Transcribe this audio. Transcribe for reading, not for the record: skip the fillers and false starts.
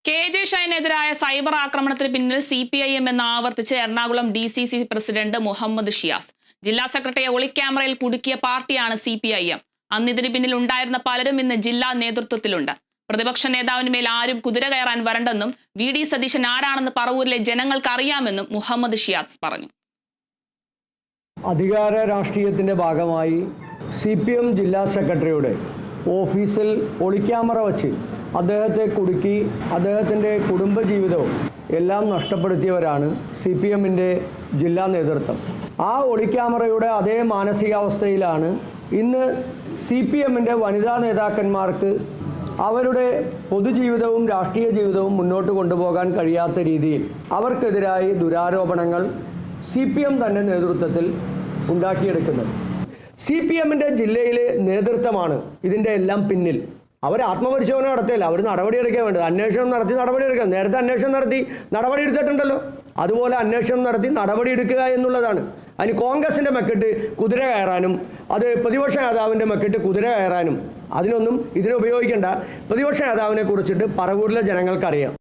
KJ ഷൈനെതിരായ cyber ആക്രമണത്തിന് പിന്നിൽ CPIM എന്ന് ആവർത്തിച്ച് എറണാകുളം DCC പ്രസിഡന്റ് മുഹമ്മദ് ഷിയാസ്. ജില്ലാ സെക്രട്ടറിയെ ഒളിക്യാമറയിൽ കുടുക്കിയ പാർട്ടിയാണ് CPIM. അന്ന് ഇതിന് പിന്നിൽ ഉണ്ടായിരുന്ന പലരും ഇന്ന് ജില്ലാ നേതൃത്വത്തിലുണ്ട്. പ്രതിപക്ഷ നേതാവിനുമേൽ ആരും കുതിര കയറാൻ വരണ്ടെന്നും VD സതീശൻ ആരാണെന്ന് പറവൂരിലെ ജനങ്ങൾക്ക് അറിയാമെന്നും മുഹമ്മദ് ഷിയാസ് പറഞ്ഞു. അധികാര രാഷ്ട്രീയത്തിന്റെ ഭാഗമായി CPM ജില്ലാ സെക്രട്ടറിയുടെ ഓഫീസിൽ ഒളിക്യാമറ വച്ച് അദ്ദേഹത്തെ കുടുക്കി അദ്ദേഹത്തിൻ്റെ കുടുംബജീവിതവും എല്ലാം നഷ്ടപ്പെടുത്തിയവരാണ് CPMൻ്റെ ജില്ലാ നേതൃത്വം. ആ ഒളിക്യാമറയുടെ അതേ മാനസികാവസ്ഥയിലാണ് ഇന്ന് CPMൻ്റെ വനിതാ നേതാക്കന്മാർക്ക് അവരുടെ പൊതുജീവിതവും രാഷ്ട്രീയ ജീവിതവും മുന്നോട്ട് കൊണ്ടുപോകാൻ കഴിയാത്ത രീതിയിൽ അവർക്കെതിരായി ദുരാരോപണങ്ങൾ CPM തന്നെ നേതൃത്വത്തിൽ ഉണ്ടാക്കിയെടുക്കുന്നത്. CPMൻ്റെ ജില്ലയിലെ നേതൃത്വമാണ് ഇതിൻ്റെ എല്ലാം പിന്നിൽ. അവർ ആത്മപരിശോധന നടത്തിയല്ല, അവർ നടപടിയെടുക്കാൻ വേണ്ടത്. അന്വേഷണം നടത്തി നടപടിയെടുക്കാം. നേരത്തെ അന്വേഷണം നടത്തി നടപടിയെടുത്തിട്ടുണ്ടല്ലോ. അതുപോലെ അന്വേഷണം നടത്തി നടപടിയെടുക്കുക എന്നുള്ളതാണ്. അതിന് കോൺഗ്രസിൻ്റെ മെക്കിട്ട് കുതിര കയറാനും അത് പ്രതിപക്ഷ നേതാവിൻ്റെ മെക്കിട്ട് കുതിര കയറാനും അതിനൊന്നും ഇതിനെ ഉപയോഗിക്കേണ്ട. പ്രതിപക്ഷ നേതാവിനെ കുറിച്ചിട്ട് പറവൂരിലെ ജനങ്ങൾക്കറിയാം.